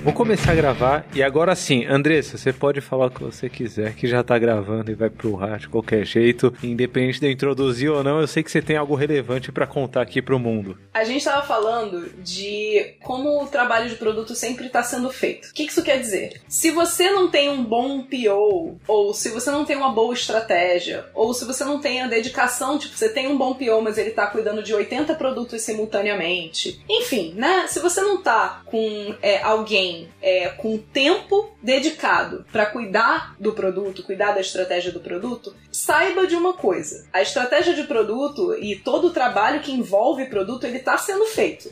Vou começar a gravar e agora sim, Andressa, você pode falar o que você quiser, que já tá gravando e vai pro ar de qualquer jeito, independente de eu introduzir ou não, eu sei que você tem algo relevante pra contar aqui pro mundo. A gente tava falando de como o trabalho de produto sempre tá sendo feito. O que isso quer dizer? Se você não tem um bom PO, ou se você não tem uma boa estratégia, ou se você não tem a dedicação, tipo, você tem um bom PO, mas ele tá cuidando de 80 produtos simultaneamente. Enfim, né? Se você não tá com alguém com tempo dedicado para cuidar do produto, cuidar da estratégia do produto, saiba de uma coisa. A estratégia de produto e todo o trabalho que envolve produto, ele tá sendo feito.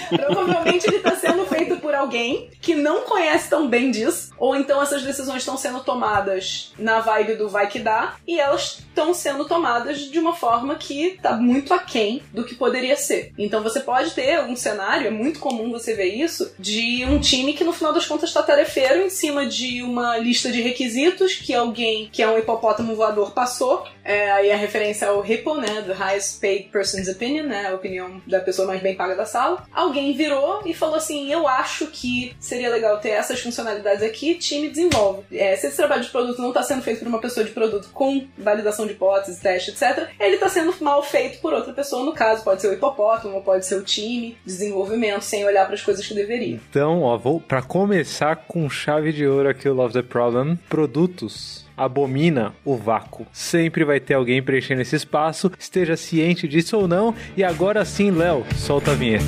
Provavelmente ele tá sendo feito por alguém que não conhece tão bem disso, ou então essas decisões estão sendo tomadas na vibe do vai que dá, e elas estão sendo tomadas de uma forma que tá muito aquém do que poderia ser. Então você pode ter um cenário, é muito comum você ver isso, de um time que no final das contas está tarefeiro em cima de uma lista de requisitos que alguém que é um hipopótamo voador passou. Aí a referência ao HIPPO, né, do Highest Paid Person's Opinion, né, a opinião da pessoa mais bem paga da sala. Alguém virou e falou assim, eu acho que seria legal ter essas funcionalidades aqui, time desenvolve. Se esse trabalho de produto não está sendo feito por uma pessoa de produto com validação de hipóteses, teste, etc., ele está sendo mal feito por outra pessoa, no caso, pode ser o hipopótamo, pode ser o time, desenvolvimento, sem olhar para as coisas que deveria. Então, ó, vou para começar com chave de ouro aqui o Love the Problem, produtos. Abomina o vácuo. Sempre vai ter alguém preenchendo esse espaço, esteja ciente disso ou não. E agora sim, Léo, solta a vinheta.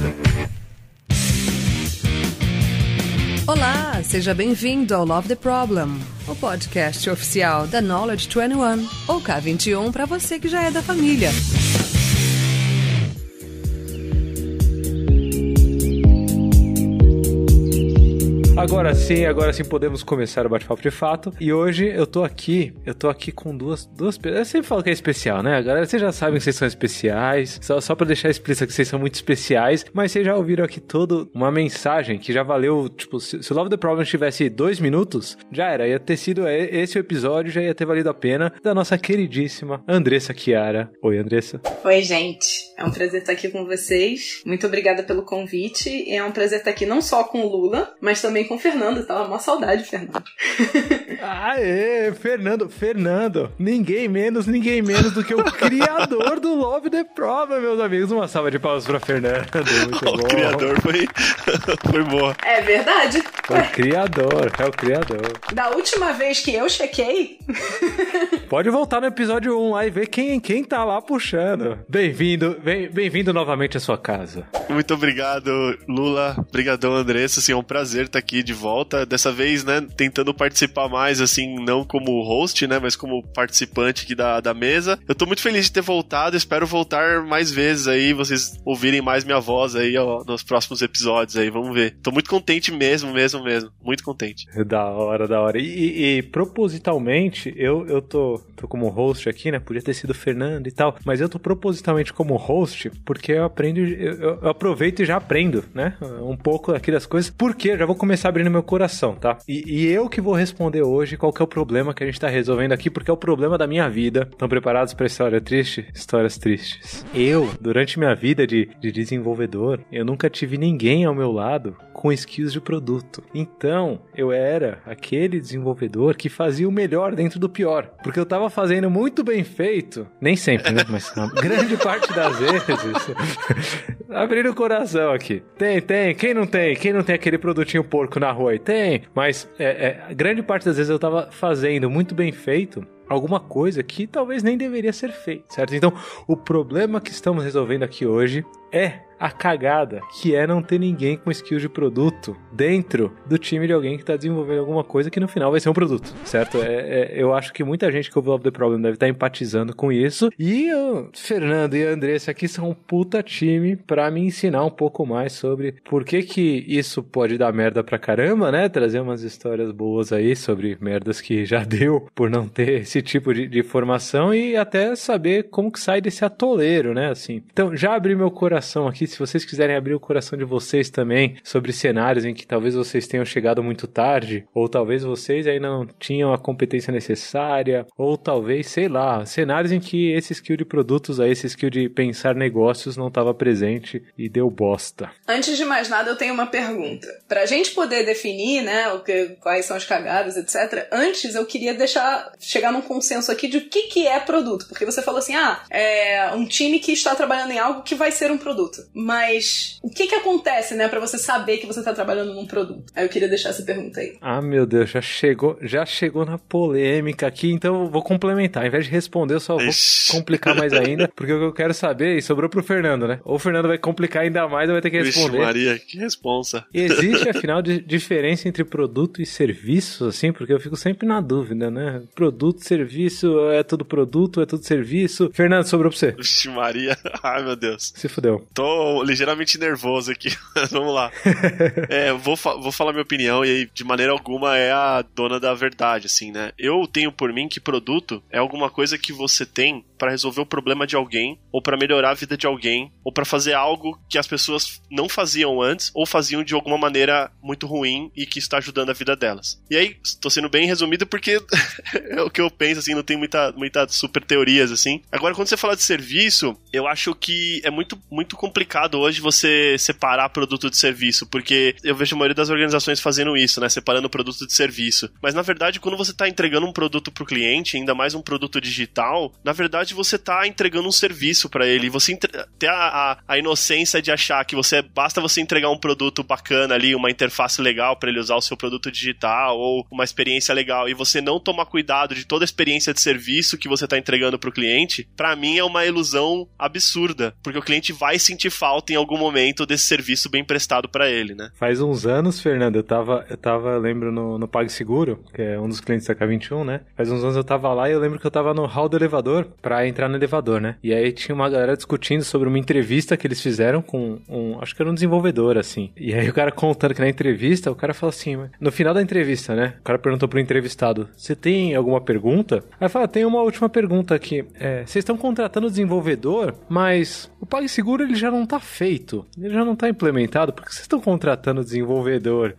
Olá, seja bem-vindo ao Love the Problem, o podcast oficial da Knowledge 21, ou K21 para você que já é da família. Agora sim podemos começar o bate-papo de fato. E hoje eu tô aqui com duas pessoas. Eu sempre falo que é especial, né? Galera, vocês já sabem que vocês são especiais. Só pra deixar explícito que vocês são muito especiais. Mas vocês já ouviram aqui toda uma mensagem que já valeu, tipo, se o Love the Problem tivesse 2 minutos, já era. Ia ter sido esse o episódio, já ia ter valido a pena, da nossa queridíssima Andressa Chiara. Oi, Andressa. Oi, gente. É um prazer estar aqui com vocês. Muito obrigada pelo convite. É um prazer estar aqui não só com o Lula, mas também com o Fernando. Tava uma saudade, Fernando. Aê, Fernando. Ninguém menos do que o criador do Love the Problem, meus amigos. Uma salva de palmas pra Fernando. Muito bom. O criador foi boa. É verdade. É o criador. Da última vez que eu chequei... Pode voltar no episódio 1 lá e ver quem tá lá puxando. Bem-vindo novamente à sua casa. Muito obrigado, Lula. Obrigadão, Andressa. Assim, é um prazer estar aqui de volta. Dessa vez, né, tentando participar mais, assim, não como host, né, mas como participante aqui da mesa. Eu tô muito feliz de ter voltado. Espero voltar mais vezes aí, vocês ouvirem mais minha voz aí, ó, nos próximos episódios aí. Vamos ver. Tô muito contente mesmo. Muito contente. Da hora. E propositalmente, eu tô como host aqui, né? Podia ter sido o Fernando e tal, mas eu tô propositalmente como host porque eu aproveito e já aprendo, né? Um pouco aqui das coisas, porque eu já vou começar abrindo meu coração, tá? E eu que vou responder hoje qual que é o problema que a gente tá resolvendo aqui, porque é o problema da minha vida. Estão preparados pra história triste? Histórias tristes. Durante minha vida de desenvolvedor, eu nunca tive ninguém ao meu lado com skills de produto. Então, eu era aquele desenvolvedor que fazia o melhor dentro do pior. Porque eu tava fazendo muito bem feito. Nem sempre, né? Mas grande parte das vezes. Abrindo o coração aqui. Tem. Quem não tem aquele produtinho porco na rua aí? Tem. Mas grande parte das vezes eu tava fazendo muito bem feito alguma coisa que talvez nem deveria ser feita, certo? Então, o problema que estamos resolvendo aqui hoje é a cagada, que é não ter ninguém com skill de produto dentro do time de alguém que está desenvolvendo alguma coisa que no final vai ser um produto, certo? Eu acho que muita gente que ouve o Love the Problem deve estar empatizando com isso, e o Fernando e a Andressa aqui são um puta time para me ensinar um pouco mais sobre por que isso pode dar merda pra caramba, né? Trazer umas histórias boas aí sobre merdas que já deu por não ter esse tipo de formação, e até saber como que sai desse atoleiro, né? Assim. Então, já abri meu coração aqui, se vocês quiserem abrir o coração de vocês também sobre cenários em que talvez vocês tenham chegado muito tarde, ou talvez vocês ainda não tinham a competência necessária, ou talvez, sei lá, cenários em que esse skill de produtos aí, esse skill de pensar negócios não estava presente e deu bosta. Antes de mais nada, eu tenho uma pergunta. Pra gente poder definir, né, quais são as cagadas, etc., antes eu queria chegar num consenso aqui de o que é produto. Porque você falou assim, é um time que está trabalhando em algo que vai ser um produto. Mas o que acontece, né, pra você saber que você tá trabalhando num produto? Aí eu queria deixar essa pergunta aí. Meu Deus, já chegou na polêmica aqui, então eu vou complementar. Ao invés de responder, eu só vou complicar mais ainda, porque o que eu quero saber, e sobrou pro Fernando, né? Ou o Fernando vai complicar ainda mais ou vai ter que responder. Vixe Maria, que responsa. Existe, afinal, diferença entre produto e serviço, assim? Porque eu fico sempre na dúvida, né? Produto, serviço, é tudo produto, é tudo serviço? Fernando, sobrou pra você. Vixe Maria, ai meu Deus. Se fudeu. Tô ligeiramente nervoso aqui, vamos lá. Vou falar minha opinião e aí, de maneira alguma, é a dona da verdade, assim, né? Eu tenho por mim que produto é alguma coisa que você tem pra resolver o problema de alguém, ou pra melhorar a vida de alguém, ou pra fazer algo que as pessoas não faziam antes, ou faziam de alguma maneira muito ruim e que está ajudando a vida delas. E aí, tô sendo bem resumido porque é o que eu penso, assim, não tem muita super teorias, assim. Agora, quando você fala de serviço, eu acho que é muito, muito complicado hoje você separar produto de serviço, porque eu vejo a maioria das organizações fazendo isso, né, separando produto de serviço. Mas, na verdade, quando você tá entregando um produto pro cliente, ainda mais um produto digital, na verdade, você tá entregando um serviço pra ele. Você ter a inocência de achar que basta você entregar um produto bacana ali, uma interface legal pra ele usar o seu produto digital, ou uma experiência legal, e você não tomar cuidado de toda a experiência de serviço que você tá entregando pro cliente, pra mim é uma ilusão absurda, porque o cliente vai sentir falta em algum momento desse serviço bem prestado pra ele, né? Faz uns anos, Fernando, eu lembro, no PagSeguro, que é um dos clientes da K21, né? Faz uns anos eu tava lá e eu lembro que eu tava no hall do elevador pra entrar no elevador, né? E aí tinha uma galera discutindo sobre uma entrevista que eles fizeram com acho que era um desenvolvedor, assim. E aí o cara contando que na entrevista, o cara falou assim, no final da entrevista, né? O cara perguntou pro entrevistado, você tem alguma pergunta? Aí fala, tem uma última pergunta aqui. Vocês estão contratando o desenvolvedor, mas o PagSeguro ele já não tá feito. Ele já não tá implementado. Por que vocês estão contratando o desenvolvedor?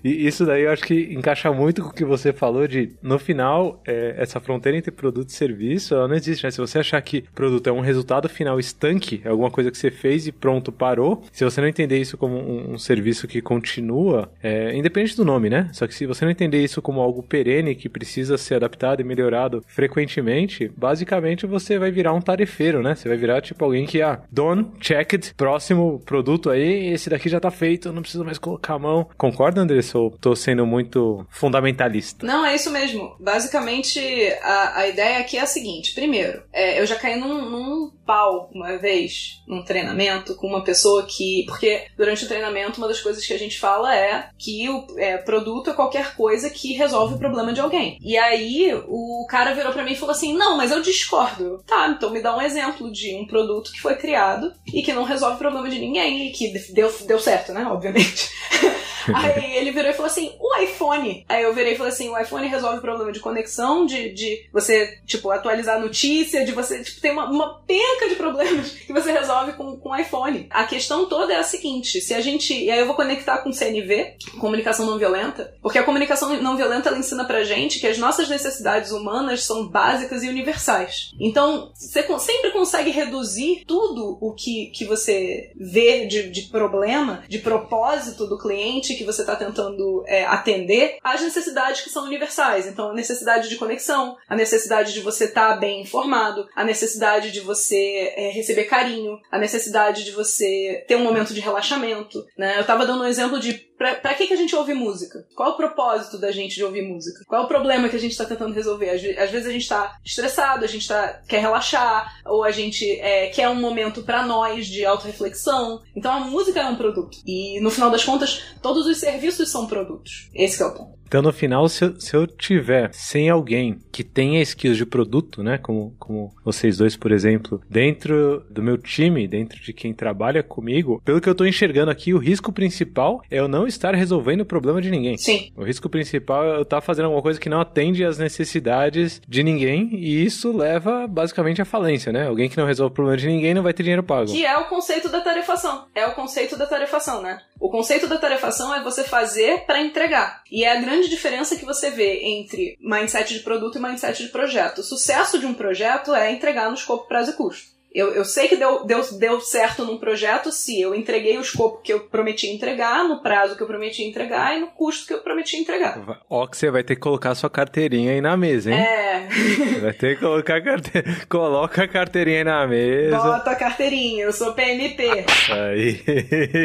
E isso daí eu acho que encaixa muito com o que você falou de, no final, essa fronteira entre produto e serviço, ela não existe, né? Se você achar que produto é um resultado final estanque, é alguma coisa que você fez e pronto, parou, se você não entender isso como um serviço que continua, independente do nome, né? Só que se você não entender isso como algo perene, que precisa ser adaptado e melhorado frequentemente, basicamente você vai virar um tarefeiro, né? Você vai virar tipo alguém que, done, checked, próximo produto aí, esse daqui já tá feito, não preciso mais colocar a mão. Concorda, Andressa? Ou tô sendo muito fundamentalista? Não, é isso mesmo. Basicamente, a ideia aqui é a seguinte. Primeiro, eu já caí num pau uma vez, num treinamento, com uma pessoa que... Porque durante o treinamento, uma das coisas que a gente fala é que o produto é qualquer coisa que resolve o problema de alguém. E aí, o cara virou pra mim e falou assim, não, mas eu discordo. Tá, então me dá um exemplo de um produto que foi criado e que não resolve o problema de ninguém e que deu certo, né? Obviamente. Aí ele virou e falou assim, o iPhone. Aí eu virei e falei assim, o iPhone resolve o problema de conexão, de você, tipo, atualizar a notícia, de você, tipo, tem uma penca de problemas que você resolve com o iPhone. A questão toda é a seguinte, se a gente... E aí eu vou conectar com CNV, comunicação não violenta, porque a comunicação não violenta, ela ensina pra gente que as nossas necessidades humanas são básicas e universais. Então, você sempre consegue reduzir tudo o que você vê de problema, de propósito do cliente que você está tentando atender, às necessidades que são universais. Então, a necessidade de conexão, a necessidade de você estar bem informado, a necessidade de você receber carinho, a necessidade de você ter um momento de relaxamento, né? Eu estava dando um exemplo de pra que a gente ouve música? Qual é o propósito da gente de ouvir música? Qual é o problema que a gente está tentando resolver? Às vezes a gente está estressado, a gente quer relaxar, ou a gente quer um momento para nós de autorreflexão. Então a música é um produto. E no final das contas, todos os serviços são produtos. Esse que é o ponto. Então, no final, se eu tiver sem alguém que tenha skills de produto, né, como vocês dois, por exemplo, dentro do meu time, dentro de quem trabalha comigo, pelo que eu tô enxergando aqui, o risco principal é eu não estar resolvendo o problema de ninguém. Sim. O risco principal é eu estar fazendo alguma coisa que não atende às necessidades de ninguém, e isso leva, basicamente, à falência, né? Alguém que não resolve o problema de ninguém não vai ter dinheiro pago. Que é o conceito da tarefação. É o conceito da tarefação, né? O conceito da tarefação é você fazer para entregar. E é a grande diferença que você vê entre mindset de produto e mindset de projeto. O sucesso de um projeto é entregar no escopo, prazo e custo. Eu sei que deu certo num projeto se eu entreguei o escopo que eu prometi entregar, no prazo que eu prometi entregar e no custo que eu prometi entregar. Ó, que você vai ter que colocar a sua carteirinha aí na mesa, hein? Você vai ter que colocar a carteirinha. Coloca a carteirinha aí na mesa. Bota a carteirinha, eu sou PMP. Aí.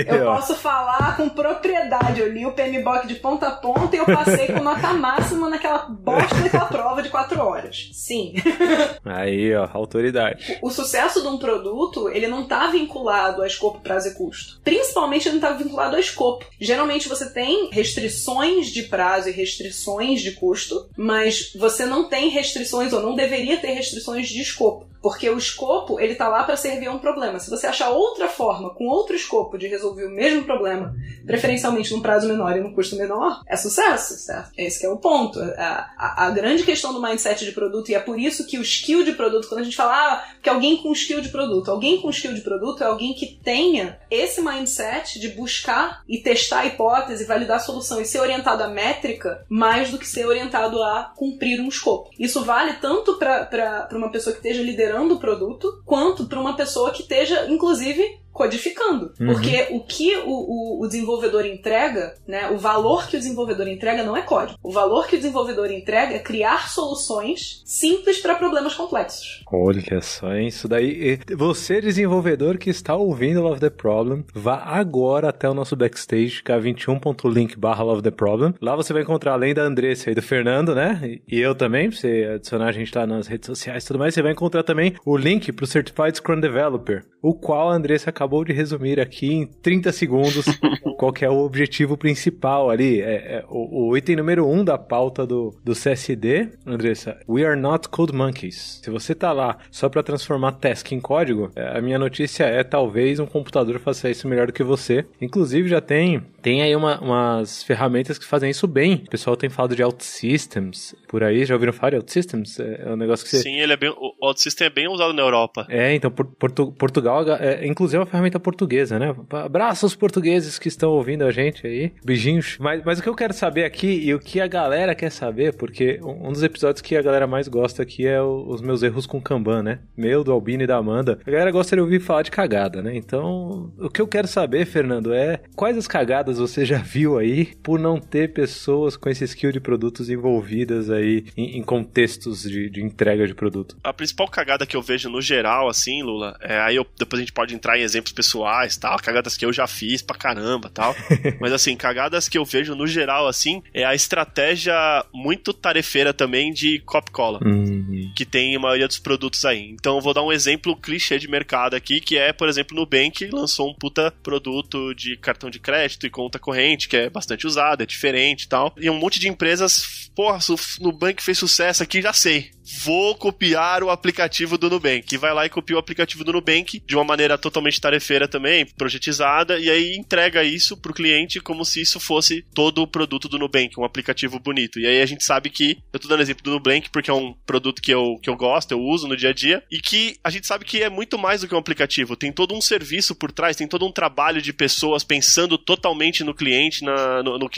Eu posso falar com propriedade. Eu li o PMBOK de ponta a ponta e eu passei com nota máxima naquela bosta daquela prova de 4 horas. Sim. Aí, ó, autoridade. O sucesso de um produto, ele não está vinculado a escopo, prazo e custo. Principalmente ele não está vinculado a escopo. Geralmente você tem restrições de prazo e restrições de custo, mas você não tem restrições, ou não deveria ter restrições de escopo. Porque o escopo, ele tá lá para servir a um problema. Se você achar outra forma, com outro escopo de resolver o mesmo problema, preferencialmente num prazo menor e num custo menor, é sucesso, certo? Esse que é o ponto. A grande questão do mindset de produto, e é por isso que o skill de produto, quando a gente fala, que alguém com skill de produto é alguém que tenha esse mindset de buscar e testar a hipótese, validar a solução e ser orientado à métrica, mais do que ser orientado a cumprir um escopo. Isso vale tanto para uma pessoa que esteja liderando o produto, quanto para uma pessoa que esteja, inclusive, codificando. Porque o que o desenvolvedor entrega, né, o valor que o desenvolvedor entrega não é código. O valor que o desenvolvedor entrega é criar soluções simples para problemas complexos. Olha só, hein? Isso daí. Você, desenvolvedor que está ouvindo Love the Problem, vá agora até o nosso backstage, k21.link/Love the Problem. Lá você vai encontrar, além da Andressa e do Fernando, né? E eu também, pra você adicionar a gente lá nas redes sociais e tudo mais, você vai encontrar também o link pro Certified Scrum Developer, o qual a Andressa acabou de resumir aqui em 30 segundos qual que é o objetivo principal ali. O item número 1 da pauta do CSD, Andressa, we are not code monkeys. Se você tá lá só para transformar task em código, a minha notícia é talvez um computador faça isso melhor do que você. Inclusive já tem aí umas ferramentas que fazem isso bem. O pessoal tem falado de OutSystems por aí. Já ouviram falar de OutSystems? É um negócio que você... Sim, o OutSystem é bem usado na Europa. Então Portugal, inclusive é uma ferramenta portuguesa, né? Abraço aos portugueses que estão ouvindo a gente aí. Beijinhos. Mas o que eu quero saber aqui, e o que a galera quer saber, porque um dos episódios que a galera mais gosta aqui é os meus erros com Kanban, né? Meu, do Albino e da Amanda. A galera gosta de ouvir falar de cagada, né? Então, o que eu quero saber, Fernando, é quais as cagadas você já viu aí por não ter pessoas com esse skill de produtos envolvidas aí em contextos de entrega de produto? A principal cagada que eu vejo no geral, assim, Lula, aí depois a gente pode entrar em exemplos pessoais, tal, cagadas que eu já fiz pra caramba, tal. Mas assim, cagadas que eu vejo no geral, assim, é a estratégia muito tarefeira também de copy-cola, que tem a maioria dos produtos aí. Então eu vou dar um exemplo clichê de mercado aqui, que é, por exemplo, o Nubank lançou um puta produto de cartão de crédito e conta corrente, que é bastante usado, é diferente e tal. E um monte de empresas, porra, se o Nubank fez sucesso aqui, já sei. Vou copiar o aplicativo do Nubank. E vai lá e copia o aplicativo do Nubank de uma maneira totalmente tarefeira também, projetizada, e aí entrega isso pro cliente como se isso fosse todo o produto do Nubank, um aplicativo bonito. E aí a gente sabe que, eu tô dando exemplo do Nubank porque é um produto que eu gosto, eu uso no dia a dia, e que a gente sabe que é muito mais do que um aplicativo. Tem todo um serviço por trás, tem todo um trabalho de pessoas pensando totalmente no cliente,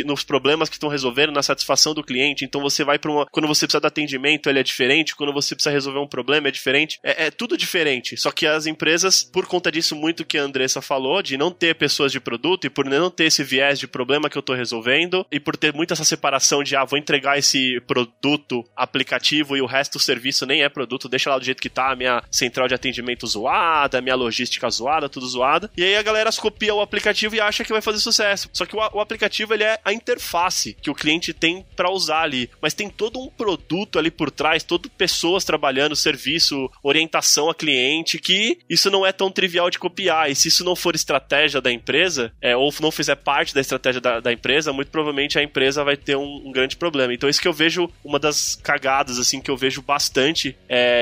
nos problemas que estão resolvendo, na satisfação do cliente. Então você vai pra quando você precisa de atendimento, ele é diferente. Quando você precisa resolver um problema, é diferente. É tudo diferente. Só que as empresas, por conta disso muito que a Andressa falou, de não ter pessoas de produto e por não ter esse viés de problema que eu tô resolvendo, e por ter muito essa separação de, vou entregar esse produto, aplicativo e o resto do serviço serviço, nem é produto, deixa lá do jeito que tá, a minha central de atendimento zoada, a minha logística zoada, tudo zoada. E aí a galera copia o aplicativo e acha que vai fazer sucesso. Só que o aplicativo, ele é a interface que o cliente tem pra usar ali. Mas tem todo um produto ali por trás, todo pessoas trabalhando, serviço, orientação a cliente, que isso não é tão trivial de copiar. E se isso não for estratégia da empresa, ou não fizer parte da estratégia da empresa, muito provavelmente a empresa vai ter um grande problema. Então isso que eu vejo, uma das cagadas, assim, que eu vejo bastante,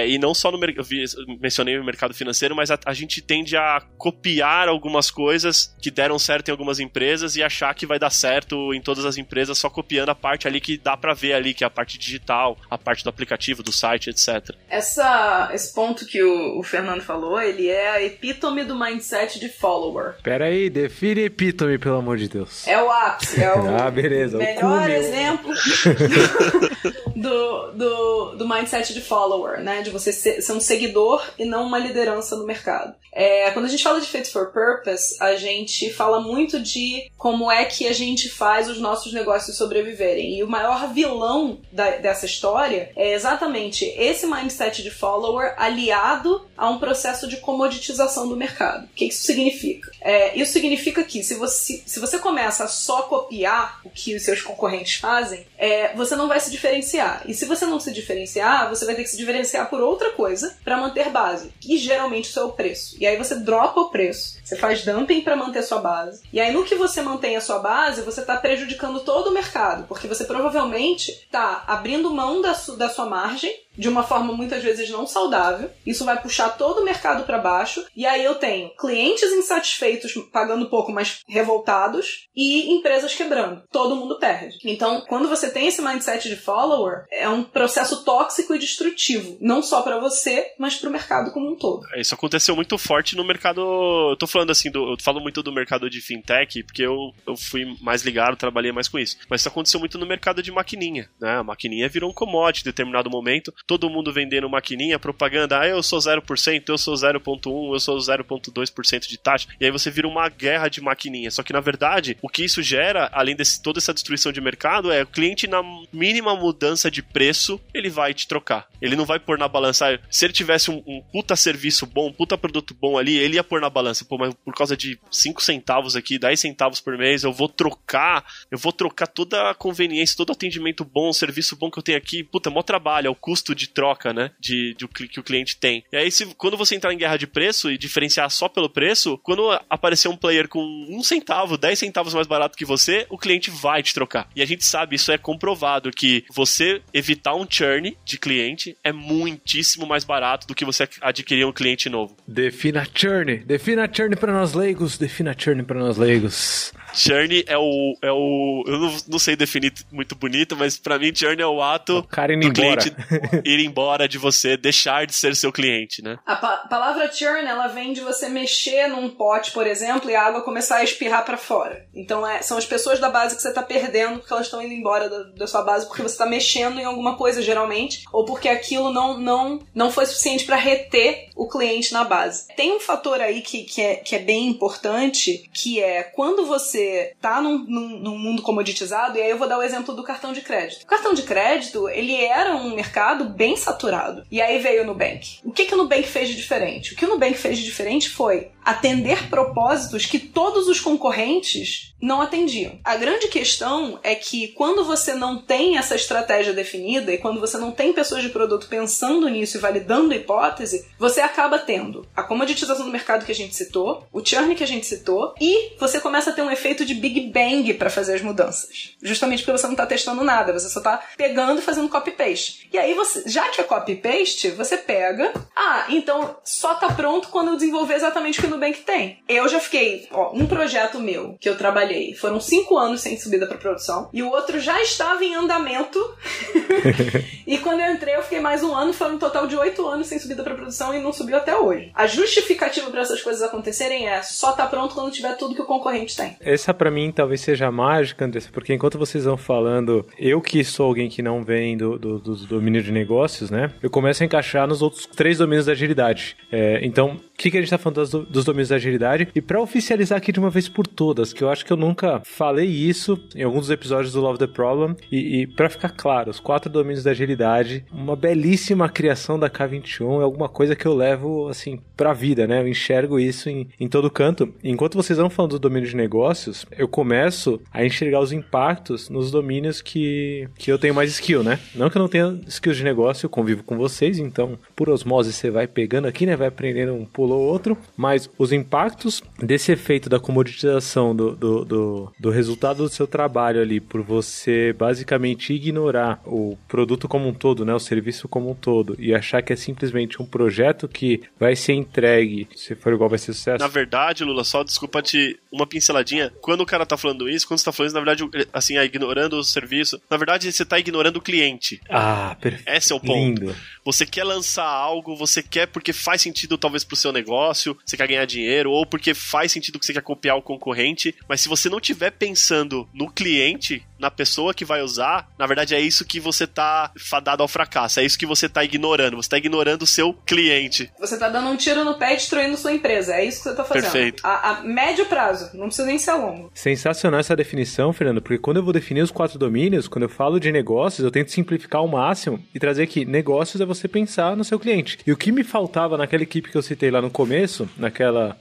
e não só no mercado, mencionei o mercado financeiro, mas a gente tende a copiar algumas coisas que deram certo em algumas empresas e achar que vai dar certo em todas as empresas, só copiando a parte ali que dá pra ver ali, que é a parte digital, a parte do aplicativo, do site, etc. Esse ponto que o Fernando falou, ele é a epítome do mindset de follower. Pera aí, define epítome, pelo amor de Deus. É o ápice, é o beleza, melhor exemplo do mindset de follower, né? De você ser um seguidor e não uma liderança no mercado. Quando a gente fala de Fit for Purpose, a gente fala muito de como é que a gente faz os nossos negócios sobreviverem. E o maior vilão dessa história é exatamente esse mindset de follower aliado a um processo de comoditização do mercado. O que isso significa? Isso significa que se você começa a só copiar o que os seus concorrentes fazem, você não vai se diferenciar. E se você não se diferenciar, você vai ter que se diferenciar por outra coisa para manter base. E geralmente isso é o preço. E aí você dropa o preço. Você faz dumping para manter sua base. E aí no que você mantém a sua base, você está prejudicando todo o mercado. Porque você provavelmente está abrindo mão da sua margem de uma forma muitas vezes não saudável. Isso vai puxar todo o mercado para baixo. E aí eu tenho clientes insatisfeitos pagando pouco, mas revoltados, e empresas quebrando. Todo mundo perde. Então, quando você tem esse mindset de follower, é um processo tóxico e destrutivo. Não só para você, mas para o mercado como um todo. Isso aconteceu muito forte no mercado... Eu tô falando assim, eu falo muito do mercado de fintech, porque eu fui mais ligado, trabalhei mais com isso. Mas isso aconteceu muito no mercado de maquininha, né? A maquininha virou um commodity em determinado momento. Todo mundo vendendo maquininha, propaganda, eu sou 0%, eu sou 0,1%, eu sou 0,2% de taxa, e aí você vira uma guerra de maquininha. Só que, na verdade, o que isso gera, além de toda essa destruição de mercado, é o cliente, na mínima mudança de preço, ele vai te trocar. Ele não vai pôr na balança. Se ele tivesse um puta serviço bom, um puta produto bom ali, ele ia pôr na balança. Pô, mas por causa de 5 centavos aqui, 10 centavos por mês, eu vou trocar toda a conveniência, todo o atendimento bom, o serviço bom que eu tenho aqui. Puta, é mó trabalho, é o custo de troca, né, que o cliente tem. E aí, quando você entrar em guerra de preço e diferenciar só pelo preço, quando aparecer um player com 1 centavo, 10 centavos mais barato que você, o cliente vai te trocar. E a gente sabe, isso é comprovado, que você evitar um churn de cliente é muitíssimo mais barato do que você adquirir um cliente novo. Defina churn para nós leigos, Churn é o eu não sei definir muito bonito, mas pra mim churn é o ato do cliente ir embora de você, deixar de ser seu cliente, né? A palavra churn, ela vem de você mexer num pote, por exemplo, e a água começar a espirrar pra fora. Então são as pessoas da base que você tá perdendo porque elas estão indo embora da sua base porque você tá mexendo em alguma coisa, geralmente, ou porque aquilo não foi suficiente pra reter o cliente na base. Tem um fator aí que é bem importante, que é quando você tá num mundo comoditizado, e aí eu vou dar o exemplo do cartão de crédito. O cartão de crédito, ele era um mercado bem saturado. E aí veio o Nubank. O que o Nubank fez de diferente? O que o Nubank fez de diferente foi atender propósitos que todos os concorrentes não atendiam. A grande questão é que quando você não tem essa estratégia definida e quando você não tem pessoas de produto pensando nisso e validando a hipótese, você acaba tendo a comoditização do mercado que a gente citou, o churn que a gente citou, e você começa a ter um efeito de Big Bang para fazer as mudanças. Justamente porque você não está testando nada, você só está pegando e fazendo copy-paste. E aí, já que é copy-paste, você pega, então só tá pronto quando eu desenvolver exatamente o que o Nubank tem. Eu já fiquei, um projeto meu que eu trabalhei, foram 5 anos sem subida para produção, e o outro já estava em andamento, e quando eu entrei eu fiquei mais 1 ano, foram um total de 8 anos sem subida para produção e não subiu até hoje. A justificativa para essas coisas acontecerem só tá pronto quando tiver tudo que o concorrente tem. Essa pra mim talvez seja a mágica, Andressa, porque enquanto vocês vão falando, eu que sou alguém que não vem do domínio de negócios, né? Eu começo a encaixar nos outros 3 domínios da agilidade. Então, o que a gente tá falando dos domínios da agilidade? E pra oficializar aqui de uma vez por todas, que eu acho que eu nunca falei isso em alguns dos episódios do Love the Problem, e pra ficar claro, os 4 domínios da agilidade, uma belíssima criação da K21, é alguma coisa que eu levo, assim, pra vida, né? Eu enxergo isso em todo canto. Enquanto vocês vão falando do domínio de negócios, eu começo a enxergar os impactos nos domínios que eu tenho mais skill, né? Não que eu não tenha skills de negócio, eu convivo com vocês, então por osmose você vai pegando aqui, né? Vai aprendendo um pulo ou outro, mas os impactos desse efeito da comoditização do resultado do seu trabalho ali, por você basicamente ignorar o produto como um todo, né? O serviço como um todo, e achar que é simplesmente um projeto que vai ser entregue, se for igual vai ser sucesso. Na verdade, Lula, só desculpa uma pinceladinha, quando o cara tá falando isso, quando você tá falando isso, na verdade, assim, ignorando o serviço, na verdade você tá ignorando o cliente. Ah, perfeito. Esse é o ponto. Lindo. Você quer lançar algo, você quer porque faz sentido talvez pro seu negócio, você quer ganhar dinheiro, ou porque faz sentido que você quer copiar o concorrente, mas se você não estiver pensando no cliente, na pessoa que vai usar, na verdade é isso que você tá fadado ao fracasso, é isso que você tá ignorando, você tá ignorando o seu cliente. Você tá dando um tiro no pé e destruindo sua empresa, é isso que você tá fazendo. Perfeito. A médio prazo, não precisa nem ser a longo. Sensacional essa definição, Fernando, porque quando eu vou definir os 4 domínios, quando eu falo de negócios, eu tento simplificar ao máximo e trazer que negócios é você pensar no seu cliente. E o que me faltava naquela equipe que eu citei lá no começo, naquelas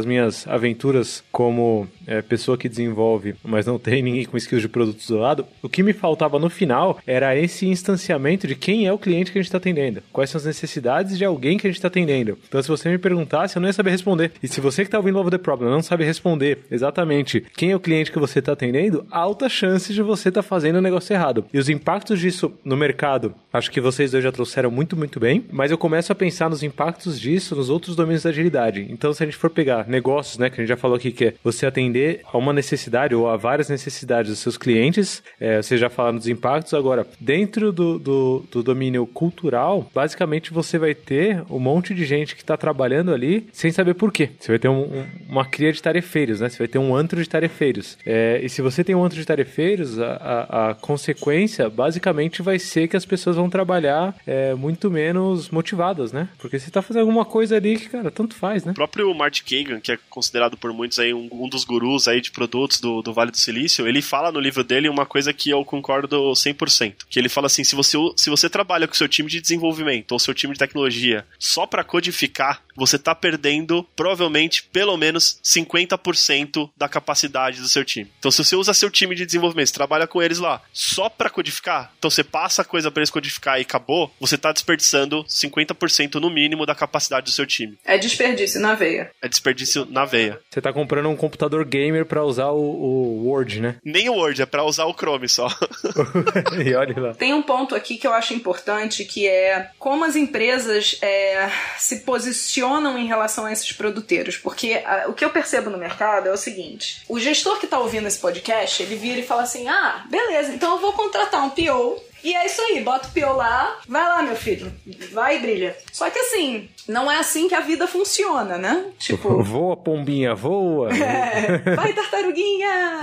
minhas aventuras como pessoa que desenvolve, mas não tem ninguém com skills de produtos do lado, o que me faltava no final era esse instanciamento de quem é o cliente que a gente está atendendo, quais são as necessidades de alguém que a gente está atendendo. Então, se você me perguntasse, eu não ia saber responder. E se você que está ouvindo Love the Problem não sabe responder exatamente quem é o cliente que você está atendendo, alta chance de você estar fazendo o negócio errado. E os impactos disso no mercado, acho que vocês dois já trouxeram muito, muito bem, mas eu começo a pensar nos impactos disso nos outros domínios da agilidade. Então, se a gente for pegar negócios, né, que a gente já falou aqui, que é você atender a uma necessidade ou a várias necessidades dos seus clientes, vocês já falaram dos impactos. Agora, dentro do domínio cultural, basicamente você vai ter um monte de gente que está trabalhando ali sem saber por quê. Você vai ter uma cria de tarefeiros, né? Você vai ter um antro de tarefeiros. E se você tem um antro de tarefeiros, a consequência basicamente vai ser que as pessoas vão trabalhar muito menos motivadas, né? Porque você está fazendo alguma coisa ali que, cara, tanto faz, né? O próprio Marty Kagan, que é considerado por muitos aí um dos gurus aí de produtos do Vale do Silício, ele fala no livro dele uma coisa que eu concordo 100%. Que ele fala assim, se você trabalha com o seu time de desenvolvimento ou seu time de tecnologia só para codificar, você tá perdendo provavelmente pelo menos 50% da capacidade do seu time. Então, se você usa seu time de desenvolvimento, você trabalha com eles lá só para codificar, então você passa a coisa para eles codificar e acabou, você tá desperdiçando 50% no mínimo da capacidade do seu time. É desperdício na veia. É desperdício na veia. Você tá comprando um computador gamer para usar o Word, né? Nem o Word, é para usar o Chrome só. E olha lá. Tem um ponto aqui que eu acho importante, que é como as empresas se posicionam em relação a esses produteiros. Porque o que eu percebo no mercado é o seguinte: o gestor que tá ouvindo esse podcast, ele vira e fala assim, beleza, então eu vou contratar um PO. E é isso aí, bota o PO lá, vai lá, meu filho, vai e brilha. Só que assim, não é assim que a vida funciona, né? Tipo... Voa, pombinha, voa! Vai, tartaruguinha!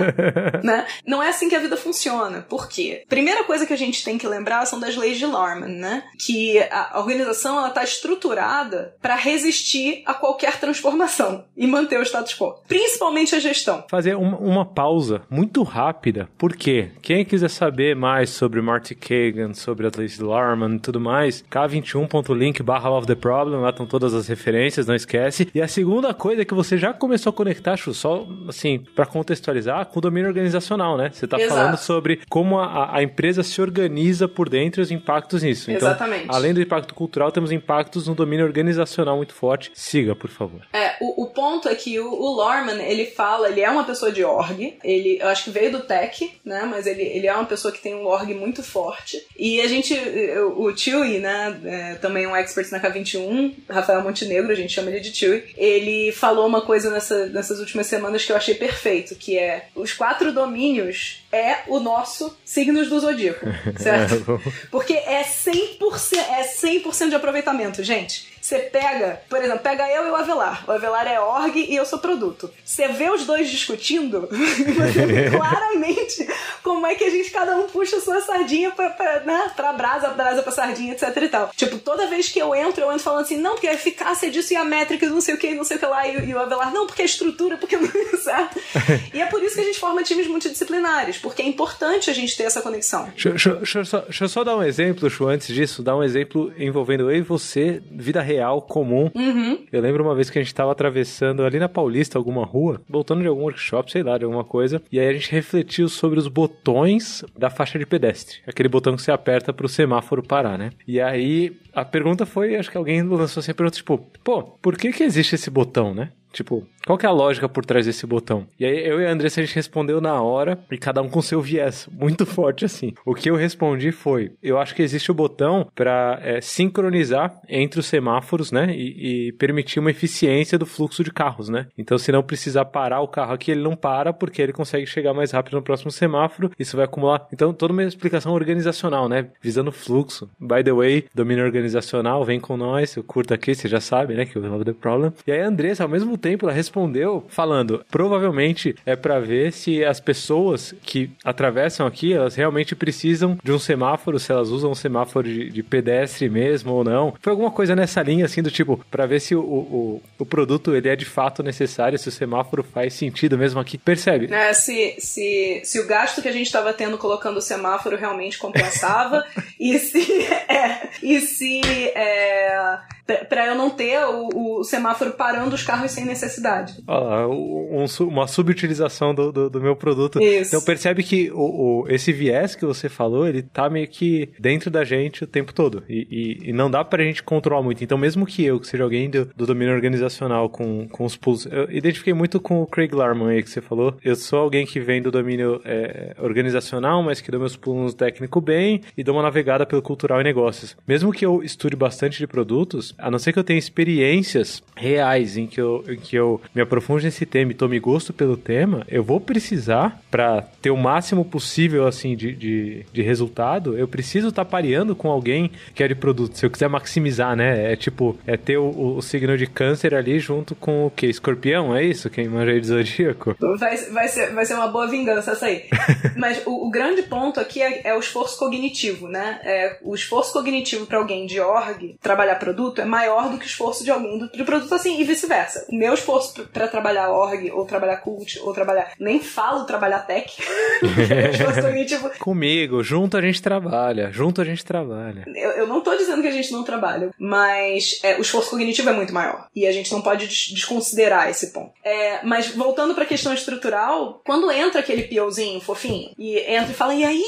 Né? Não é assim que a vida funciona. Por quê? Primeira coisa que a gente tem que lembrar são das leis de Larman, né? Que a organização, ela tá estruturada para resistir a qualquer transformação e manter o status quo. Principalmente a gestão. Fazer uma pausa muito rápida. Por quê? Quem quiser saber mais sobre Marty Kagan, sobre as leis de Larman e tudo mais, k21.link/Love the Problem, lá estão todas as referências, não esquece. E a segunda coisa é que você já começou a conectar, só assim, para contextualizar, com o domínio organizacional, né? Você tá falando sobre como a empresa se organiza por dentro e os impactos nisso. Então, exatamente. Além do impacto cultural, temos impactos no domínio organizacional muito forte. Siga, por favor. O ponto é que o Larman, ele é uma pessoa de org, eu acho que veio do tech, né? Mas ele é uma pessoa que tem um org muito forte. E o Chewy, né, também um expert na K21, Rafael Montenegro, a gente chama ele de Chewy, ele falou uma coisa nessas últimas semanas que eu achei perfeito, que é, os 4 domínios é o nosso signos do zodíaco, certo? Porque é 100% de aproveitamento, gente. Você pega, por exemplo, eu e o Avelar. O Avelar é org e eu sou produto. Você vê os dois discutindo, você vê claramente como é que cada um puxa a sua sardinha pra pra brasa pra sardinha, etc e tal. Tipo, toda vez que eu entro falando assim, não, porque a eficácia disso e a métrica, não sei o que lá, e o Avelar, não, porque a estrutura, porque não é certo. E é por isso que a gente forma times multidisciplinares, porque é importante a gente ter essa conexão. Deixa eu só dar um exemplo, Chu, antes disso, dar um exemplo envolvendo eu e você, vida real, comum. Eu lembro uma vez que a gente tava atravessando ali na Paulista, alguma rua, voltando de algum workshop, sei lá, de alguma coisa, e aí a gente refletiu sobre os botões da faixa de pedestre. Aquele botão que você aperta pro semáforo parar, né? E aí, a pergunta foi, acho que alguém lançou assim a pergunta, tipo, pô, por que existe esse botão, né? Tipo, qual que é a lógica por trás desse botão? E aí eu e a Andressa, a gente respondeu na hora, e cada um com seu viés, muito forte assim. O que eu respondi foi, eu acho que existe o botão para sincronizar entre os semáforos, né, e permitir uma eficiência do fluxo de carros, né? Então, se não precisar parar o carro aqui, ele não para, porque ele consegue chegar mais rápido no próximo semáforo, isso vai acumular. Então, toda uma explicação organizacional, né, visando o fluxo. By the way, domínio organizacional, vem com nós, eu curto aqui, você já sabe, né, que eu love the problem. E aí a Andressa, ao mesmo tempo, ela respondeu falando, provavelmente é para ver se as pessoas que atravessam aqui, elas realmente precisam de um semáforo, se elas usam um semáforo de pedestre mesmo ou não. Foi alguma coisa nessa linha, assim, do tipo, para ver se o produto, ele é de fato necessário, se o semáforo faz sentido mesmo aqui. Percebe? Se o gasto que a gente estava tendo colocando o semáforo realmente compensava e se pra eu não ter o semáforo parando os carros sem necessidade. Olha lá, uma subutilização do meu produto. Isso. Então percebe que esse viés que você falou, ele tá meio que dentro da gente o tempo todo. E não dá pra gente controlar muito. Então mesmo que seja alguém do domínio organizacional com os pools, eu identifiquei muito com o Craig Larman aí que você falou. Eu sou alguém que vem do domínio organizacional, mas que dou meus pulos no técnico bem e dou uma navegada pelo cultural e negócios. Mesmo que eu estude bastante de produtos, a não ser que eu tenha experiências reais em que eu me aprofunde nesse tema e tome gosto pelo tema, eu vou precisar, para ter o máximo possível assim de resultado, eu preciso estar pareando com alguém que é de produto. Se eu quiser maximizar, né? É ter o signo de câncer ali junto com o quê? Escorpião? É isso? Quem manja aí de zodíaco? Vai ser uma boa vingança essa aí. Mas o grande ponto aqui é o esforço cognitivo, né? O esforço cognitivo para alguém de org trabalhar produto é maior do que o esforço de alguém de produto assim, e vice-versa. O meu esforço para trabalhar org, ou trabalhar cult, ou trabalhar... Nem falo trabalhar tech. Esforço cognitivo... Comigo, junto a gente trabalha. Eu não tô dizendo que a gente não trabalha, mas o esforço cognitivo é muito maior. E a gente não pode desconsiderar esse ponto. Mas voltando pra questão estrutural, quando entra aquele POzinho fofinho, e entra e fala, e aí,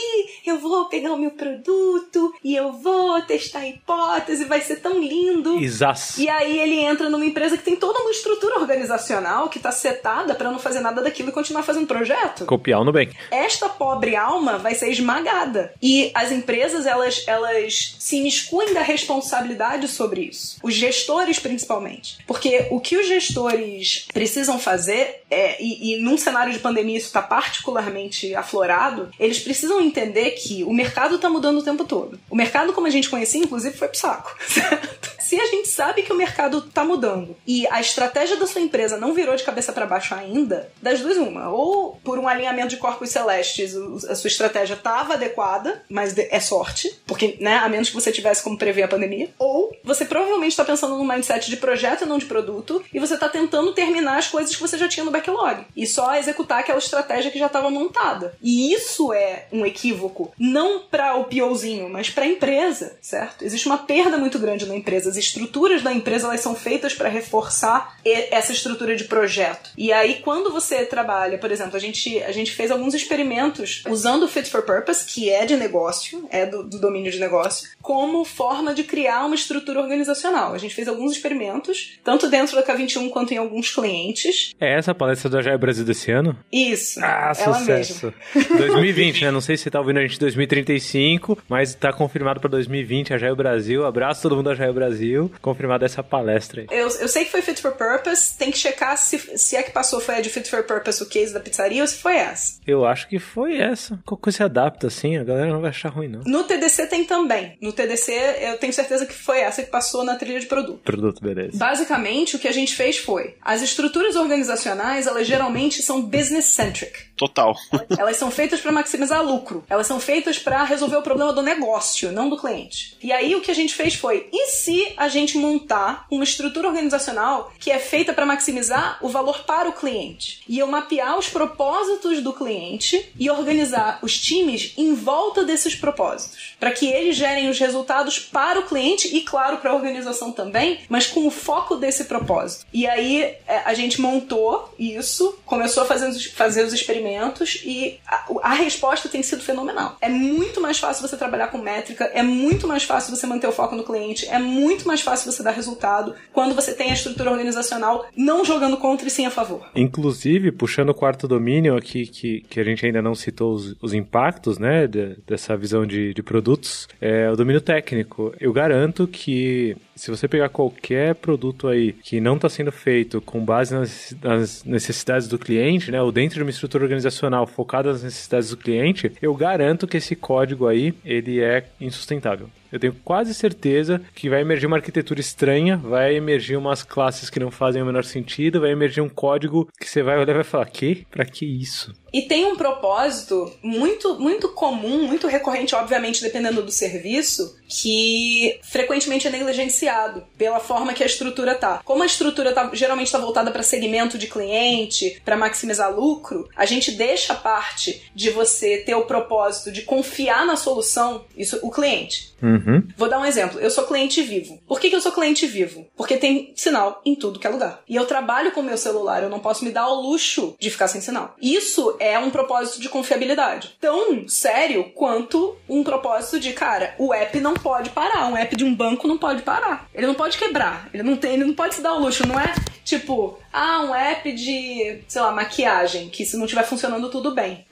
eu vou pegar o meu produto, e eu vou testar a hipótese, vai ser tão lindo. Exato. E aí ele entra numa empresa que tem toda uma estrutura organizacional que tá setada pra não fazer nada daquilo e continuar fazendo projeto. Copiar o Nubank. Esta pobre alma vai ser esmagada. E as empresas, elas se imiscuem da responsabilidade sobre isso. Os gestores, principalmente. Porque o que os gestores precisam fazer, e num cenário de pandemia isso está particularmente aflorado, eles precisam entender que o mercado está mudando o tempo todo. O mercado, como a gente conhecia, inclusive, foi pro saco. Certo? Se a gente sabe que o mercado está mudando e a estratégia da sua empresa não virou de cabeça para baixo ainda, das duas uma. Ou por um alinhamento de corpos celestes, a sua estratégia estava adequada, mas é sorte, porque, né, a menos que você tivesse como prever a pandemia. Ou você provavelmente está pensando num mindset de projeto e não de produto, e você está tentando terminar as coisas que você já tinha no backlog e só executar aquela estratégia que já estava montada. E isso é um equívoco, não para o POzinho, mas para a empresa, certo? Existe uma perda muito grande na empresa. As estruturas da empresa, elas são feitas para reforçar essa estrutura de projeto. E aí, quando você trabalha, por exemplo, a gente fez alguns experimentos usando o Fit for Purpose, que é de negócio, é do domínio de negócio, como forma de criar uma estrutura organizacional. A gente fez alguns experimentos, tanto dentro da K21 quanto em alguns clientes. É essa a palestra do Agile Brasil desse ano? Isso. Ah, ela sucesso. Mesma. 2020, né? Não sei se você tá ouvindo a gente em 2035, mas tá confirmado para 2020, Agile Brasil. Abraço todo mundo do Agile Brasil. Brasil, confirmada essa palestra aí. Eu sei que foi fit for purpose, tem que checar se é que passou foi a de fit for purpose o case da pizzaria ou se foi essa. Eu acho que foi essa. Qualquer coisa se adapta assim, a galera não vai achar ruim, não. No TDC tem também. No TDC eu tenho certeza que foi essa que passou na trilha de produto. Produto, beleza. Basicamente, o que a gente fez foi, as estruturas organizacionais, elas geralmente são business-centric. Total. Elas são feitas para maximizar lucro. Elas são feitas para resolver o problema do negócio, não do cliente. E aí o que a gente fez foi, e se a gente montar uma estrutura organizacional que é feita para maximizar o valor para o cliente? E eu mapear os propósitos do cliente e organizar os times em volta desses propósitos, para que eles gerem os resultados para o cliente e, claro, para a organização também, mas com o foco desse propósito. E aí a gente montou isso, começou a fazer os experimentos e a resposta tem sido fenomenal. É muito mais fácil você trabalhar com métrica, é muito mais fácil você manter o foco no cliente, é muito mais fácil você dar resultado quando você tem a estrutura organizacional não jogando contra e sim a favor. Inclusive, puxando o quarto domínio aqui, que a gente ainda não citou os impactos, né, dessa visão de produtos, é o domínio técnico. Eu garanto que se você pegar qualquer produto aí que não está sendo feito com base nas necessidades do cliente, né, ou dentro de uma estrutura organizacional focada nas necessidades do cliente, eu garanto que esse código aí, ele é insustentável. Eu tenho quase certeza que vai emergir uma arquitetura estranha, vai emergir umas classes que não fazem o menor sentido, vai emergir um código que você vai olhar e vai falar, que? Pra que isso? E tem um propósito muito, muito comum, muito recorrente, obviamente, dependendo do serviço, que frequentemente é negligenciado pela forma que a estrutura tá. Como a estrutura geralmente está voltada para segmento de cliente, para maximizar lucro, a gente deixa a parte de você ter o propósito de confiar na solução, isso, o cliente. Uhum. Vou dar um exemplo. Eu sou cliente vivo. Por que eu sou cliente vivo? Porque tem sinal em tudo que é lugar. E eu trabalho com o meu celular, eu não posso me dar ao luxo de ficar sem sinal. Isso é um propósito de confiabilidade. Tão sério quanto um propósito de, cara, o app não pode parar. Um app de um banco não pode parar. Ele não pode quebrar. Ele não pode se dar ao luxo. Não é tipo, um app de, sei lá, maquiagem, que se não estiver funcionando tudo bem.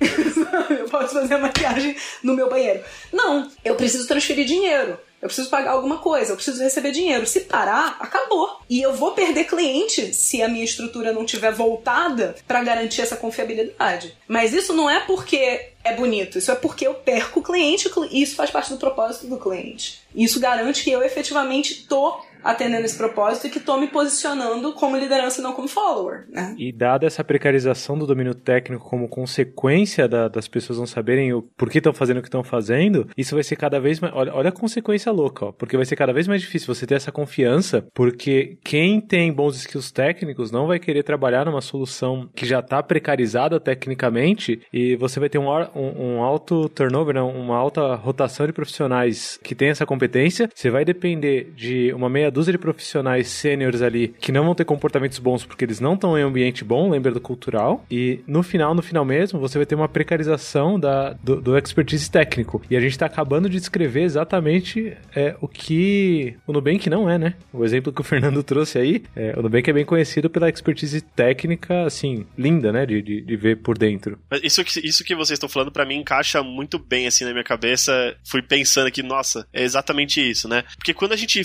Eu posso fazer a maquiagem no meu banheiro. Não, eu preciso transferir dinheiro. Eu preciso pagar alguma coisa, eu preciso receber dinheiro. Se parar, acabou. E eu vou perder cliente se a minha estrutura não estiver voltada para garantir essa confiabilidade. Mas isso não é porque é bonito, isso é porque eu perco o cliente e isso faz parte do propósito do cliente. Isso garante que eu efetivamente tô atendendo esse propósito e que tô me posicionando como liderança e não como follower, né? E dada essa precarização do domínio técnico como consequência das pessoas não saberem o porquê estão fazendo o que estão fazendo, isso vai ser cada vez mais... Olha a consequência louca, ó, porque vai ser cada vez mais difícil você ter essa confiança, porque quem tem bons skills técnicos não vai querer trabalhar numa solução que já está precarizada tecnicamente e você vai ter um alto turnover, né? Uma alta rotação de profissionais que tem essa competência. Você vai depender de uma meia dúzia de profissionais sêniores ali que não vão ter comportamentos bons porque eles não estão em um ambiente bom, lembra do cultural, e no final mesmo, você vai ter uma precarização do expertise técnico. E a gente está acabando de descrever exatamente o que o Nubank não é, né? O exemplo que o Fernando trouxe aí, o Nubank é bem conhecido pela expertise técnica, assim, linda, né? De ver por dentro. Isso que vocês estão falando, pra mim, encaixa muito bem, assim, na minha cabeça. Fui pensando aqui, nossa, é exatamente isso, né? Porque quando a gente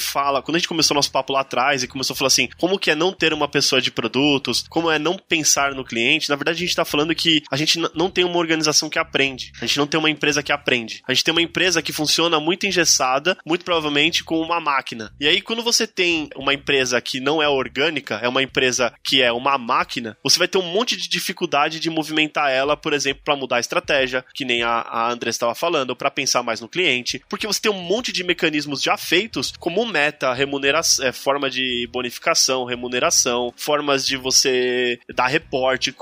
começou nosso papo lá atrás e começou a falar assim, como que é não ter uma pessoa de produtos, como é não pensar no cliente, na verdade a gente tá falando que a gente não tem uma organização que aprende, a gente não tem uma empresa que aprende, a gente tem uma empresa que funciona muito engessada, muito provavelmente com uma máquina. E aí quando você tem uma empresa que não é orgânica, é uma empresa que é uma máquina, você vai ter um monte de dificuldade de movimentar ela, por exemplo, para mudar a estratégia, que nem a Andressa estava falando, para pensar mais no cliente, porque você tem um monte de mecanismos já feitos, como meta, remuneração, forma de bonificação, remuneração, formas de você dar reporte,